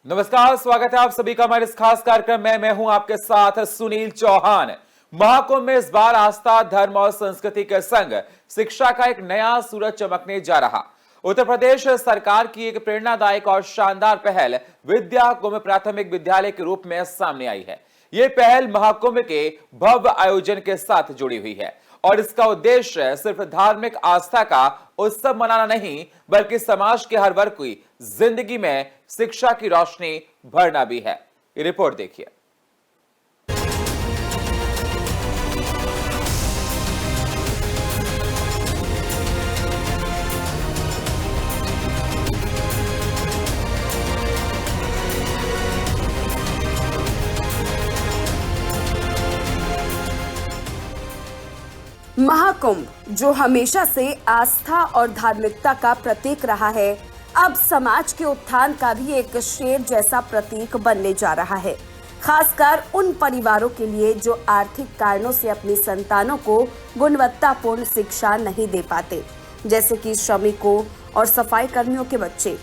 नमस्कार, स्वागत है आप सभी का हमारे इस खास कार्यक्रम में। मैं हूं आपके साथ सुनील चौहान। महाकुंभ में इस बार आस्था, धर्म और संस्कृति के संग शिक्षा का एक नया सूरज चमकने जा रहा। उत्तर प्रदेश सरकार की एक प्रेरणादायक और शानदार पहल विद्या कुंभ प्राथमिक विद्यालय के रूप में सामने आई है। ये पहल महाकुंभ के भव्य आयोजन के साथ जुड़ी हुई है और इसका उद्देश्य सिर्फ धार्मिक आस्था का उत्सव मनाना नहीं, बल्कि समाज के हर वर्ग की जिंदगी में शिक्षा की रोशनी भरना भी है। ये रिपोर्ट देखिए। महाकुंभ, जो हमेशा से आस्था और धार्मिकता का प्रतीक रहा है, अब समाज के उत्थान का भी एक शेर जैसा प्रतीक बनने जा रहा है। खासकर उन परिवारों के लिए जो आर्थिक कारणों से अपनी संतानों को गुणवत्तापूर्ण शिक्षा नहीं दे पाते, जैसे कि श्रमिकों और सफाई कर्मियों के बच्चे।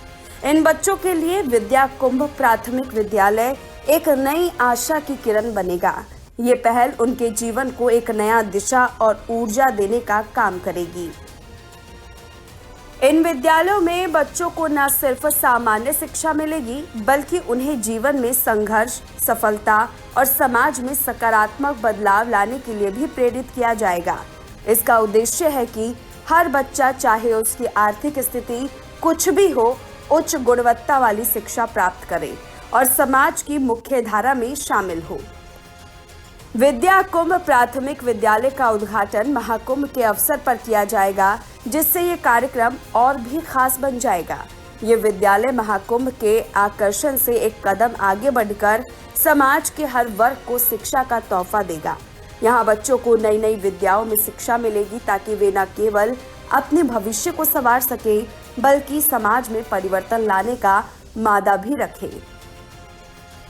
इन बच्चों के लिए विद्या कुंभ प्राथमिक विद्यालय एक नई आशा की किरण बनेगा। ये पहल उनके जीवन को एक नया दिशा और ऊर्जा देने का काम करेगी। इन विद्यालयों में बच्चों को न सिर्फ सामान्य शिक्षा मिलेगी, बल्कि उन्हें जीवन में संघर्ष, सफलता और समाज में सकारात्मक बदलाव लाने के लिए भी प्रेरित किया जाएगा। इसका उद्देश्य है कि हर बच्चा, चाहे उसकी आर्थिक स्थिति कुछ भी हो, उच्च गुणवत्ता वाली शिक्षा प्राप्त करे और समाज की मुख्य धारा में शामिल हो। विद्या कुंभ प्राथमिक विद्यालय का उद्घाटन महाकुंभ के अवसर पर किया जाएगा, जिससे ये कार्यक्रम और भी खास बन जाएगा। ये विद्यालय महाकुंभ के आकर्षण से एक कदम आगे बढ़कर समाज के हर वर्ग को शिक्षा का तोहफा देगा। यहाँ बच्चों को नई नई विद्याओं में शिक्षा मिलेगी, ताकि वे न केवल अपने भविष्य को संवार सके, बल्कि समाज में परिवर्तन लाने का मादा भी रखें।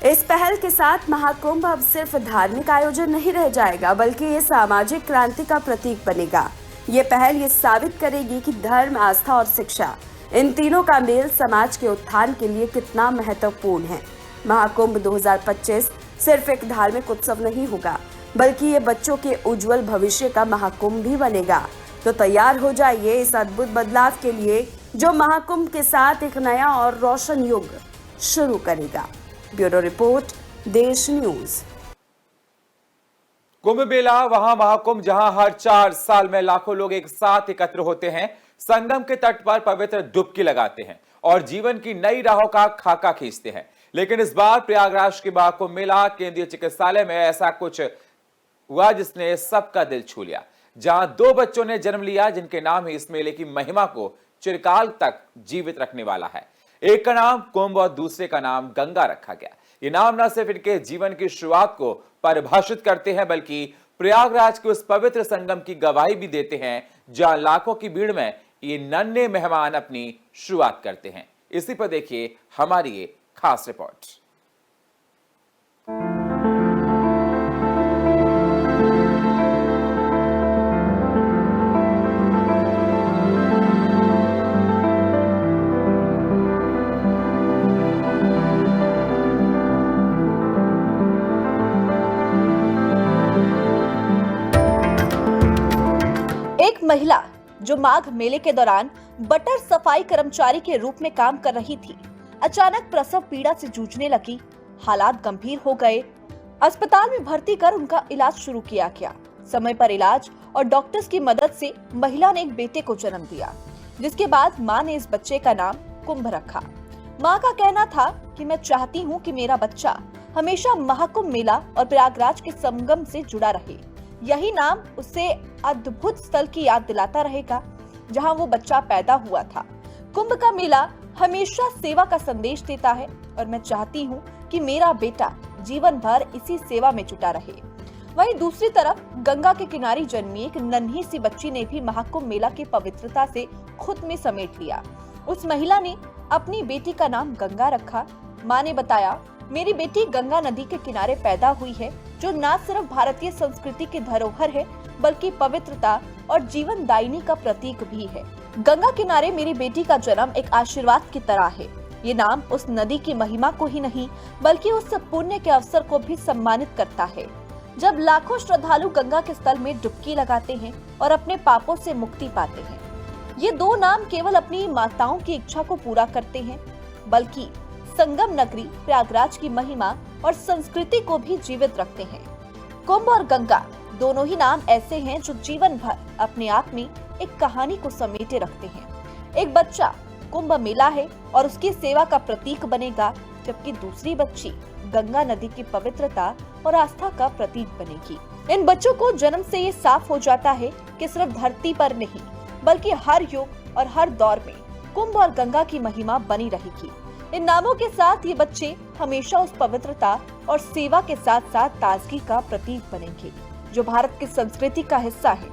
इस पहल के साथ महाकुंभ अब सिर्फ धार्मिक आयोजन नहीं रह जाएगा, बल्कि ये सामाजिक क्रांति का प्रतीक बनेगा। ये पहल ये साबित करेगी कि धर्म, आस्था और शिक्षा, इन तीनों का मेल समाज के उत्थान के लिए कितना महत्वपूर्ण है। महाकुंभ 2025 सिर्फ एक धार्मिक उत्सव नहीं होगा, बल्कि ये बच्चों के उज्जवल भविष्य का महाकुंभ भी बनेगा। तो तैयार हो जाइए इस अद्भुत बदलाव के लिए, जो महाकुंभ के साथ एक नया और रोशन युग शुरू करेगा। ब्यूरो रिपोर्ट, देश न्यूज। कुंभ मेला वहां महाकुंभ, जहां हर 4 साल में लाखों लोग एक साथ एकत्र होते हैं, संगम के तट पर पवित्र डुबकी लगाते हैं और जीवन की नई राहों का खाका खींचते हैं। लेकिन इस बार प्रयागराज के महाकुंभ मेला केंद्रीय चिकित्सालय में ऐसा कुछ हुआ जिसने सबका दिल छू लिया। जहां 2 बच्चों ने जन्म लिया, जिनके नाम ही इस मेले की महिमा को चिरकाल तक जीवित रखने वाला है। एक का नाम कुंभ और दूसरे का नाम गंगा रखा गया। ये नाम न सिर्फ इनके जीवन की शुरुआत को परिभाषित करते हैं, बल्कि प्रयागराज के उस पवित्र संगम की गवाही भी देते हैं, जहां लाखों की भीड़ में ये नन्हे मेहमान अपनी शुरुआत करते हैं। इसी पर देखिए हमारी ये खास रिपोर्ट। एक महिला जो माघ मेले के दौरान बटर सफाई कर्मचारी के रूप में काम कर रही थी, अचानक प्रसव पीड़ा से जूझने लगी। हालात गंभीर हो गए। अस्पताल में भर्ती कर उनका इलाज शुरू किया गया। समय पर इलाज और डॉक्टर्स की मदद से महिला ने एक बेटे को जन्म दिया, जिसके बाद मां ने इस बच्चे का नाम कुंभ रखा। मां का कहना था कि मैं चाहती हूं कि मेरा बच्चा हमेशा महाकुंभ मेला और प्रयागराज के संगम से जुड़ा रहे। यही नाम उसे अद्भुत स्थल की याद दिलाता रहेगा, जहां वो बच्चा पैदा हुआ था। कुंभ का मेला हमेशा सेवा का संदेश देता है और मैं चाहती हूं कि मेरा बेटा जीवन भर इसी सेवा में जुटा रहे। वहीं दूसरी तरफ गंगा के किनारे जन्मी एक नन्ही सी बच्ची ने भी महाकुंभ मेला की पवित्रता से खुद में समेट लिया। उस महिला ने अपनी बेटी का नाम गंगा रखा। मां ने बताया, मेरी बेटी गंगा नदी के किनारे पैदा हुई है, जो न सिर्फ भारतीय संस्कृति की धरोहर है, बल्कि पवित्रता और जीवन दायिनी का प्रतीक भी है। गंगा किनारे मेरी बेटी का जन्म एक आशीर्वाद की तरह है। ये नाम उस नदी की महिमा को ही नहीं बल्कि उस पुण्य के अवसर को भी सम्मानित करता है जब लाखों श्रद्धालु गंगा के स्थल में डुबकी लगाते हैं और अपने पापों से मुक्ति पाते हैं। ये दो नाम केवल अपनी माताओं की इच्छा को पूरा करते हैं बल्कि संगम नगरी प्रयागराज की महिमा और संस्कृति को भी जीवित रखते हैं। कुंभ और गंगा दोनों ही नाम ऐसे हैं जो जीवन भर अपने आप में एक कहानी को समेटे रखते हैं। एक बच्चा कुंभ मेला है और उसकी सेवा का प्रतीक बनेगा, जबकि दूसरी बच्ची गंगा नदी की पवित्रता और आस्था का प्रतीक बनेगी। इन बच्चों को जन्म से ये साफ हो जाता है कि सिर्फ धरती पर नहीं बल्कि हर युग और हर दौर में कुंभ और गंगा की महिमा बनी रहेगी। इन नामों के साथ ये बच्चे हमेशा उस पवित्रता और सेवा के साथ साथ ताजगी का प्रतीक बनेंगे जो भारत की संस्कृति का हिस्सा है।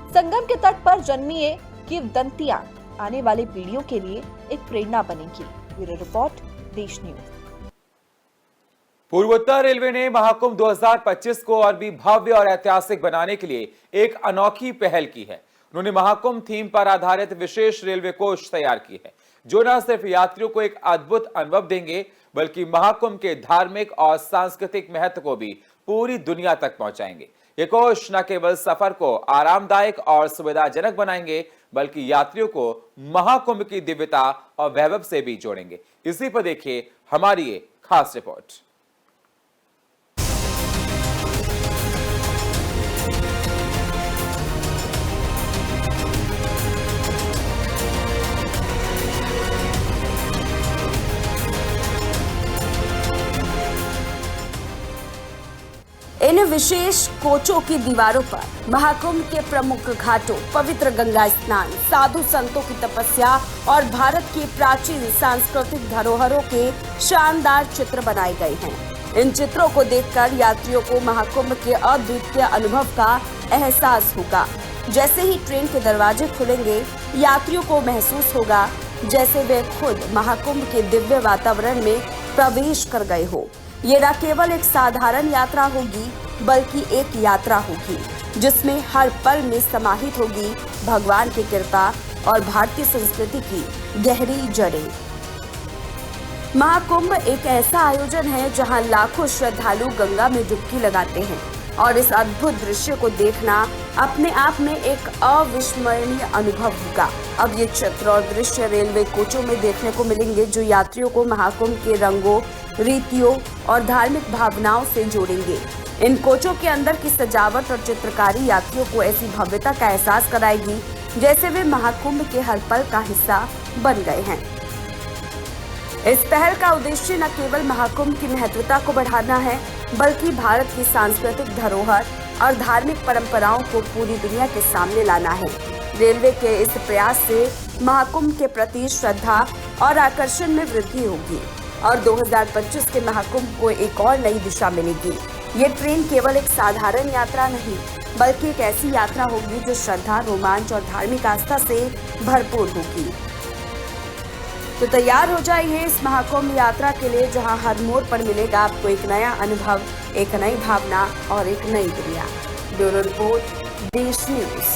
संगम के तट पर जन्मी ये किंवदंतियां आने वाली पीढ़ियों के लिए एक प्रेरणा बनेगी। ब्यूरो रिपोर्ट, देश न्यूज। पूर्वोत्तर रेलवे ने महाकुंभ 2025 को और भी भव्य और ऐतिहासिक बनाने के लिए एक अनोखी पहल की है। उन्होंने महाकुंभ थीम पर आधारित विशेष रेलवे कोच तैयार की है जो न सिर्फ यात्रियों को एक अद्भुत अनुभव देंगे बल्कि महाकुंभ के धार्मिक और सांस्कृतिक महत्व को भी पूरी दुनिया तक पहुंचाएंगे। ये कोच न केवल सफर को आरामदायक और सुविधाजनक बनाएंगे बल्कि यात्रियों को महाकुंभ की दिव्यता और वैभव से भी जोड़ेंगे। इसी पर देखिए हमारी ये खास रिपोर्ट। इन विशेष कोचों की दीवारों पर महाकुंभ के प्रमुख घाटों, पवित्र गंगा स्नान, साधु संतों की तपस्या और भारत की प्राचीन सांस्कृतिक धरोहरों के शानदार चित्र बनाए गए हैं। इन चित्रों को देखकर यात्रियों को महाकुंभ के अद्वितीय अनुभव का एहसास होगा। जैसे ही ट्रेन के दरवाजे खुलेंगे, यात्रियों को महसूस होगा जैसे वे खुद महाकुंभ के दिव्य वातावरण में प्रवेश कर गए हो। ये न केवल एक साधारण यात्रा होगी बल्कि एक यात्रा होगी जिसमें हर पल में समाहित होगी भगवान की कृपा और भारतीय संस्कृति की गहरी जड़ें। महाकुंभ एक ऐसा आयोजन है जहां लाखों श्रद्धालु गंगा में डुबकी लगाते हैं और इस अद्भुत दृश्य को देखना अपने आप में एक अविस्मरणीय अनुभव होगा। अब ये चित्र और दृश्य रेलवे कोचों में देखने को मिलेंगे जो यात्रियों को महाकुंभ के रंगों, रीतियों और धार्मिक भावनाओं से जोड़ेंगे। इन कोचों के अंदर की सजावट और चित्रकारी यात्रियों को ऐसी भव्यता का एहसास कराएगी जैसे वे महाकुंभ के हर पल का हिस्सा बन गए हैं। इस पहल का उद्देश्य न केवल महाकुंभ की महत्वता को बढ़ाना है बल्कि भारत की सांस्कृतिक धरोहर और धार्मिक परंपराओं को पूरी दुनिया के सामने लाना है। रेलवे के इस प्रयास से महाकुंभ के प्रति श्रद्धा और आकर्षण में वृद्धि होगी और 2025 के महाकुंभ को एक और नई दिशा मिलेगी। ये ट्रेन केवल एक साधारण यात्रा नहीं बल्कि एक ऐसी यात्रा होगी जो श्रद्धा, रोमांच और धार्मिक आस्था से भरपूर होगी। तो तैयार हो जाइए इस महाकुंभ यात्रा के लिए जहां हर मोड़ पर मिलेगा आपको एक नया अनुभव, एक नई भावना और एक नई दुनिया। ब्यूरो रिपोर्ट, देश न्यूज।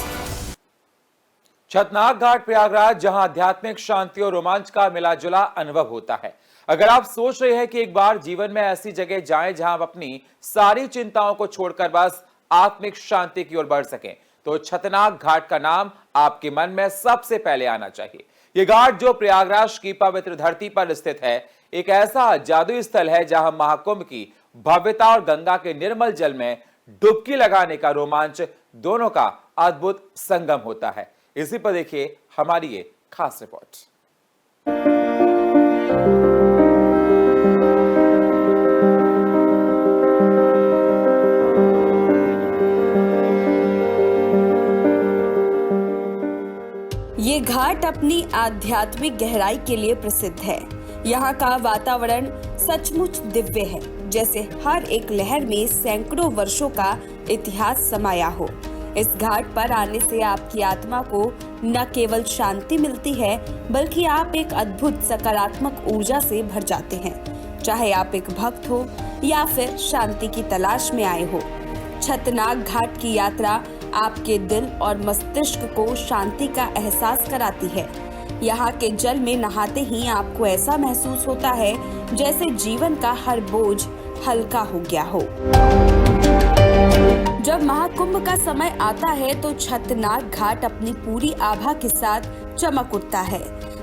छतनाग घाट प्रयागराज जहां आध्यात्मिक शांति और रोमांच का मिला जुला अनुभव होता है। अगर आप सोच रहे हैं कि एक बार जीवन में ऐसी जगह जाएं जहां आप अपनी सारी चिंताओं को छोड़कर बस आत्मिक शांति की ओर बढ़ सकें तो छतनाग घाट का नाम आपके मन में सबसे पहले आना चाहिए। ये घाट जो प्रयागराज की पवित्र धरती पर स्थित है, एक ऐसा जादुई स्थल है जहां महाकुंभ की भव्यता और गंगा के निर्मल जल में डुबकी लगाने का रोमांच दोनों का अद्भुत संगम होता है। इसी पर देखिए हमारी ये खास रिपोर्ट। ये घाट अपनी आध्यात्मिक गहराई के लिए प्रसिद्ध है। यहाँ का वातावरण सचमुच दिव्य है, जैसे हर एक लहर में सैकड़ों वर्षों का इतिहास समाया हो। इस घाट पर आने से आपकी आत्मा को न केवल शांति मिलती है बल्कि आप एक अद्भुत सकारात्मक ऊर्जा से भर जाते हैं। चाहे आप एक भक्त हो या फिर शांति की तलाश में आए हो, छतनाग घाट की यात्रा आपके दिल और मस्तिष्क को शांति का एहसास कराती है। यहाँ के जल में नहाते ही आपको ऐसा महसूस होता है जैसे जीवन का हर बोझ हल्का हो गया हो। जब महाकुंभ का समय आता है तो छतनाग घाट अपनी पूरी आभा के साथ चमक उठता है।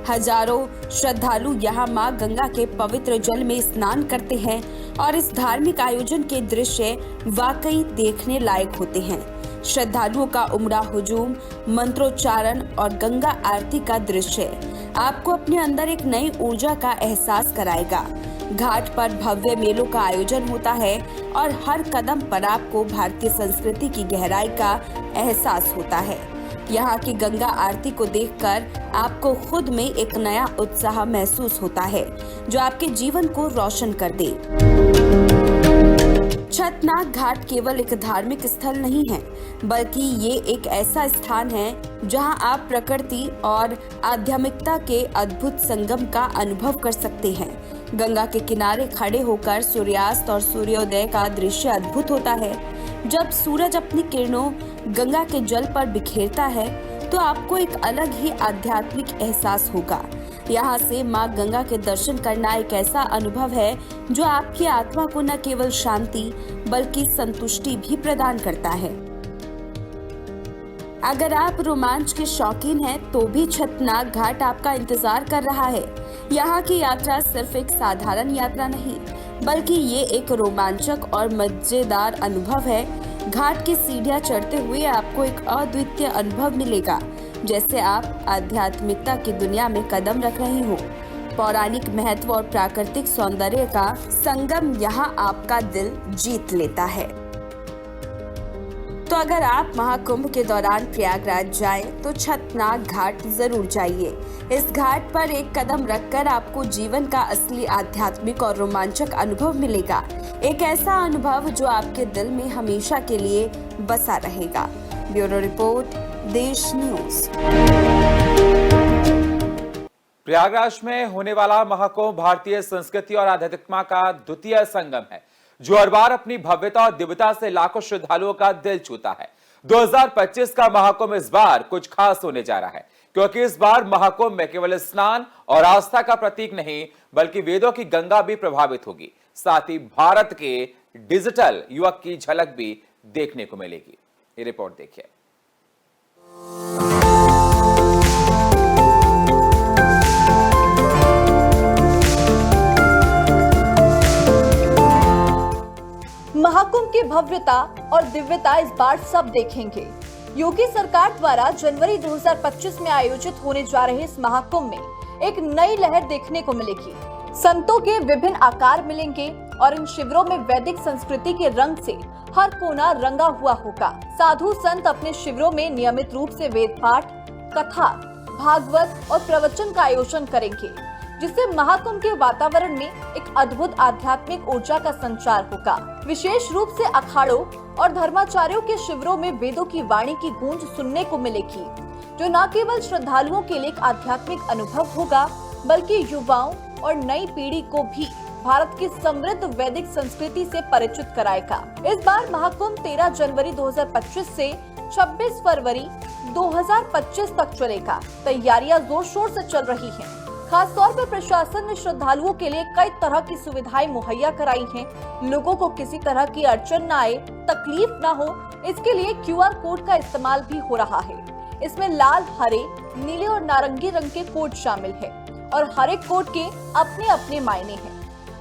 हजारों श्रद्धालु यहाँ मां गंगा के पवित्र जल में स्नान करते हैं और इस धार्मिक आयोजन के दृश्य वाकई देखने लायक होते हैं। श्रद्धालुओं का उमड़ा हुजूम, मंत्रोच्चारण और गंगा आरती का दृश्य आपको अपने अंदर एक नई ऊर्जा का एहसास कराएगा। घाट पर भव्य मेलों का आयोजन होता है और हर कदम पर आपको भारतीय संस्कृति की गहराई का एहसास होता है। यहाँ की गंगा आरती को देखकर आपको खुद में एक नया उत्साह महसूस होता है जो आपके जीवन को रोशन कर दे। छतनाग घाट केवल एक धार्मिक स्थल नहीं है, बल्कि ये एक ऐसा स्थान है जहां आप प्रकृति और आध्यात्मिकता के अद्भुत संगम का अनुभव कर सकते हैं। गंगा के किनारे खड़े होकर सूर्यास्त और सूर्योदय का दृश्य अद्भुत होता है। जब सूरज अपनी किरणों गंगा के जल पर बिखेरता है तो आपको एक अलग ही आध्यात्मिक एहसास होगा। यहाँ से माँ गंगा के दर्शन करना एक ऐसा अनुभव है जो आपकी आत्मा को न केवल शांति बल्कि संतुष्टि भी प्रदान करता है। अगर आप रोमांच के शौकीन हैं तो भी छतनाग घाट आपका इंतजार कर रहा है। यहाँ की यात्रा सिर्फ एक साधारण यात्रा नहीं, बल्कि ये एक रोमांचक और मजेदार अनुभव है। घाट की सीढ़ियाँ चढ़ते हुए आपको एक अद्वितीय अनुभव मिलेगा, जैसे आप आध्यात्मिकता की दुनिया में कदम रख रहे हो। पौराणिक महत्व और प्राकृतिक सौंदर्य का संगम यहाँ आपका दिल जीत लेता है। तो अगर आप महाकुंभ के दौरान प्रयागराज जाएं तो छतनाग घाट जरूर जाइए। इस घाट पर एक कदम रखकर आपको जीवन का असली आध्यात्मिक और रोमांचक अनुभव मिलेगा। एक ऐसा अनुभव जो आपके दिल में हमेशा के लिए बसा रहेगा। ब्यूरो रिपोर्ट, देश न्यूज। प्रयागराज में होने वाला महाकुंभ भारतीय संस्कृति और आध्यात्मिकता का द्वितीय संगम है, जो हर बार अपनी भव्यता और दिव्यता से लाखों श्रद्धालुओं का दिल छूता है। 2025 का महाकुंभ इस बार कुछ खास होने जा रहा है, क्योंकि इस बार महाकुंभ में केवल स्नान और आस्था का प्रतीक नहीं, बल्कि वेदों की गंगा भी प्रभावित होगी। साथ ही भारत के डिजिटल युवक की झलक भी देखने को मिलेगी। ये रिपोर्ट देखिए। महाकुंभ की भव्यता और दिव्यता इस बार सब देखेंगे। योगी सरकार द्वारा जनवरी 2025 में आयोजित होने जा रहे इस महाकुंभ में एक नई लहर देखने को मिलेगी। संतों के विभिन्न आकार मिलेंगे और इन शिविरों में वैदिक संस्कृति के रंग से हर कोना रंगा हुआ होगा। साधु संत अपने शिविरों में नियमित रूप से वेद पाठ, कथा, भागवत और प्रवचन का आयोजन करेंगे, जिससे महाकुंभ के वातावरण में एक अद्भुत आध्यात्मिक ऊर्जा का संचार होगा। विशेष रूप से अखाड़ों और धर्माचार्यों के शिविरों में वेदों की वाणी की गूंज सुनने को मिलेगी, जो न केवल श्रद्धालुओं के लिए एक आध्यात्मिक अनुभव होगा, बल्कि युवाओं और नई पीढ़ी को भी भारत की समृद्ध वैदिक संस्कृति से परिचित कराएगा। इस बार महाकुंभ 13 जनवरी 2025 से 26 फरवरी 2025 तक चलेगा। तैयारियां जोर शोर से चल रही हैं। खास तौर पर प्रशासन ने श्रद्धालुओं के लिए कई तरह की सुविधाएं मुहैया कराई हैं। लोगों को किसी तरह की अड़चन न आए, तकलीफ न हो, इसके लिए QR कोड का इस्तेमाल भी हो रहा है। इसमें लाल, हरे, नीले और नारंगी रंग के कोड शामिल है और हर एक कोड के अपने अपने मायने हैं।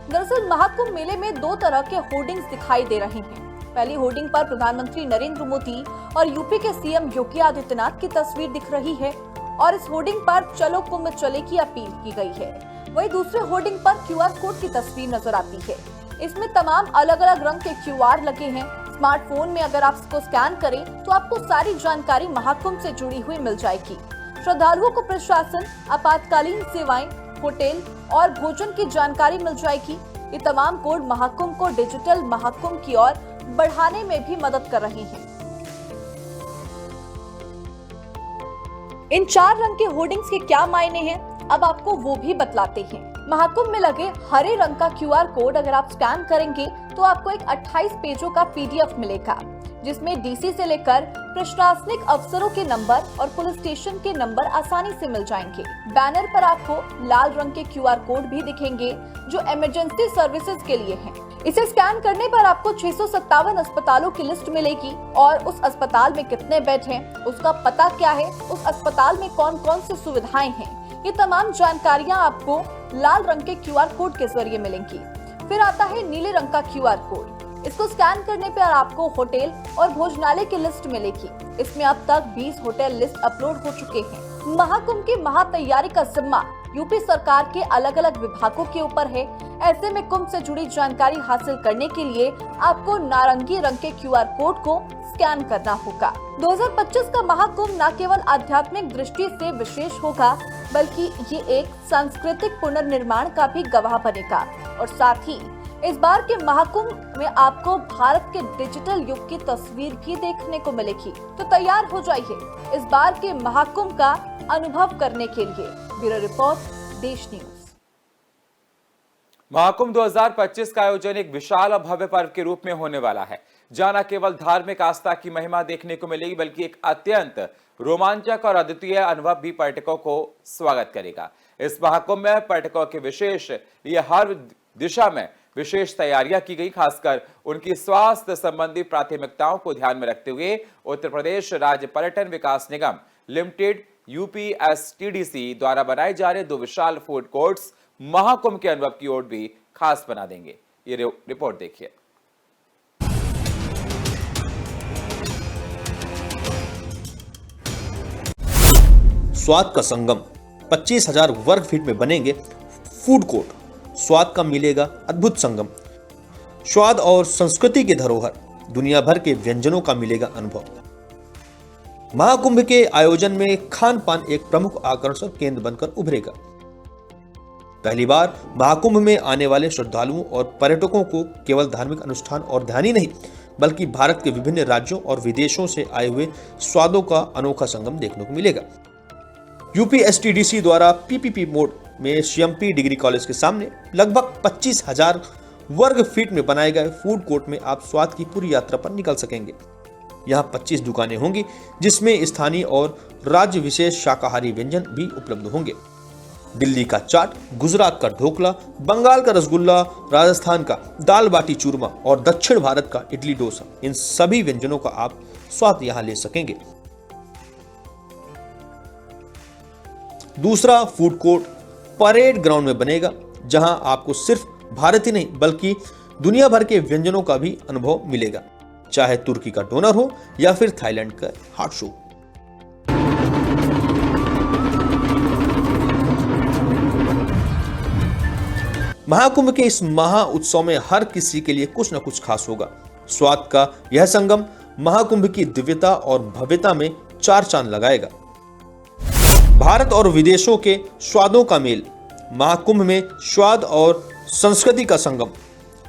दरअसल महाकुंभ मेले में दो तरह के होर्डिंग्स दिखाई दे रहे हैं। पहली होर्डिंग पर प्रधानमंत्री नरेंद्र मोदी और यूपी के CM योगी आदित्यनाथ की तस्वीर दिख रही है और इस होर्डिंग पर चलो कुंभ चले की अपील की गई है। वहीं दूसरे होर्डिंग पर QR कोड की तस्वीर नजर आती है। इसमें तमाम अलग अलग रंग के QR लगे हैं। स्मार्टफोन में अगर आप इसको स्कैन करें तो आपको सारी जानकारी महाकुंभ से जुड़ी हुई मिल जाएगी। श्रद्धालुओं को प्रशासन, आपातकालीन सेवाएं, होटल और भोजन की जानकारी मिल जाएगी। ये तमाम कोड महाकुंभ को डिजिटल महाकुंभ की ओर बढ़ाने में भी मदद कर रहे हैं। इन 4 रंग के होर्डिंग्स के क्या मायने हैं, अब आपको वो भी बतलाते हैं। महाकुंभ में लगे हरे रंग का QR कोड अगर आप स्कैन करेंगे तो आपको एक 28 पेजों का PDF मिलेगा, जिसमें DC से लेकर प्रशासनिक अफसरों के नंबर और पुलिस स्टेशन के नंबर आसानी से मिल जाएंगे। बैनर पर आपको लाल रंग के QR कोड भी दिखेंगे जो इमरजेंसी सर्विसेज के लिए हैं। इसे स्कैन करने पर आपको 657 अस्पतालों की लिस्ट मिलेगी और उस अस्पताल में कितने बेड हैं, उसका पता क्या है, उस अस्पताल में कौन कौन सी सुविधाएं हैं, ये तमाम जानकारियां आपको लाल रंग के QR कोड के जरिए मिलेंगी। फिर आता है नीले रंग का QR कोड। इसको स्कैन करने पर आपको होटल और भोजनालय की लिस्ट मिलेगी। इसमें अब तक 20 होटल लिस्ट अपलोड हो चुके हैं। महाकुंभ की महातैयारी का जिम्मा यूपी सरकार के अलग अलग विभागों के ऊपर है। ऐसे में कुंभ से जुड़ी जानकारी हासिल करने के लिए आपको नारंगी रंग के QR कोड को स्कैन करना होगा। 2025 का महाकुंभ न केवल आध्यात्मिक दृष्टि से विशेष होगा, बल्कि ये एक सांस्कृतिक पुनर्निर्माण का भी गवाह बनेगा। और साथ ही इस बार के महाकुंभ में आपको भारत के डिजिटल युग की तस्वीर भी देखने को मिलेगी। तो तैयार हो जाइए इस बार के महाकुंभ का अनुभव करने के लिए। ब्यूरो रिपोर्ट, देश न्यूज। महाकुंभ 2025 का आयोजन एक विशाल और भव्य पर्व के रूप में होने वाला है, जहां न केवल धार्मिक आस्था की महिमा देखने को मिलेगी, बल्कि एक अत्यंत रोमांचक और अद्वितीय अनुभव भी पर्यटकों को स्वागत करेगा। इस महाकुंभ में पर्यटकों के विशेष लिए हर दिशा में विशेष तैयारियां की गई, खासकर उनकी स्वास्थ्य संबंधी प्राथमिकताओं को ध्यान में रखते हुए उत्तर प्रदेश राज्य पर्यटन विकास निगम लिमिटेड UPSTDC द्वारा बनाए जा रहे 2 विशाल फूड कोर्ट्स महाकुंभ के अनुभव की ओर भी खास बना देंगे। ये रिपोर्ट देखिए। स्वाद का संगम 25,000 वर्ग फीट में बनेंगे फूड कोर्ट। स्वाद का मिलेगा अद्भुत संगम। स्वाद और संस्कृति के धरोहर, दुनिया भर के व्यंजनों का मिलेगा अनुभव। महाकुंभ के आयोजन में खान पान एक प्रमुख आकर्षण केंद्र बनकर उभरेगा। पहली बार महाकुंभ में आने वाले श्रद्धालुओं और पर्यटकों को केवल धार्मिक अनुष्ठान और ध्यान ही नहीं, बल्कि भारत के विभिन्न राज्यों और विदेशों से आए हुए स्वादों का अनोखा संगम देखने को मिलेगा। UPSTDC द्वारा PPP मोड में CMP डिग्री कॉलेज के सामने लगभग 25,000 वर्ग फीट में बनाए गए फूड कोर्ट में आप स्वाद की पूरी यात्रा पर निकल सकेंगे। यहां 25 दुकानें होंगी, जिसमें स्थानीय और राज्य विशेष शाकाहारी व्यंजन भी उपलब्ध होंगे। दिल्ली का चाट, गुजरात का ढोकला, बंगाल का रसगुल्ला, राजस्थान का दाल बाटी चूरमा और दक्षिण भारत का इडली डोसा, इन सभी व्यंजनों का आप स्वाद यहां ले सकेंगे। दूसरा फूड कोर्ट परेड ग्राउंड में बनेगा, जहां आपको सिर्फ भारत ही नहीं बल्कि दुनिया भर के व्यंजनों का भी अनुभव मिलेगा, चाहे तुर्की का डोनर हो या फिर थाईलैंड का हाट शो। महाकुंभ के इस महा उत्सव में हर किसी के लिए कुछ न कुछ खास होगा। स्वाद का यह संगम महाकुंभ की दिव्यता और भव्यता में 4 चांद लगाएगा। भारत और विदेशों के स्वादों का मेल, महाकुंभ में स्वाद और संस्कृति का संगम,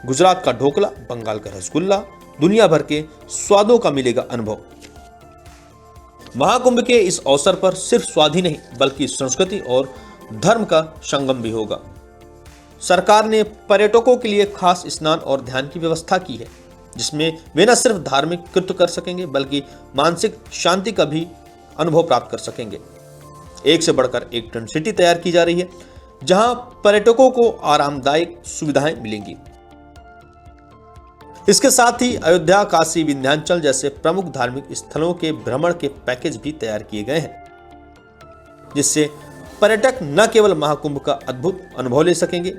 गुजरात का ढोकला, बंगाल का रसगुल्ला, दुनिया भर के स्वादों का मिलेगा अनुभव। महाकुंभ के इस अवसर पर सिर्फ स्वाद ही नहीं बल्कि संस्कृति और धर्म का संगम भी होगा। सरकार ने पर्यटकों के लिए खास स्नान और ध्यान की व्यवस्था की है, जिसमें वे न सिर्फ धार्मिक कृत्य कर सकेंगे बल्कि मानसिक शांति का भी अनुभव प्राप्त कर सकेंगे। एक से बढ़कर एक टेंट सिटी तैयार की जा रही है, जहां पर्यटकों को आरामदायक सुविधाएं मिलेंगी। इसके साथ ही अयोध्या, काशी, विंध्याचल जैसे प्रमुख धार्मिक स्थलों के भ्रमण के पैकेज भी तैयार किए गए हैं, जिससे पर्यटक न केवल महाकुंभ का अद्भुत अनुभव ले सकेंगे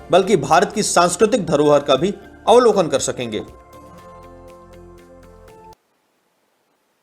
बल्कि भारत की सांस्कृतिक धरोहर का भी अवलोकन कर सकेंगे।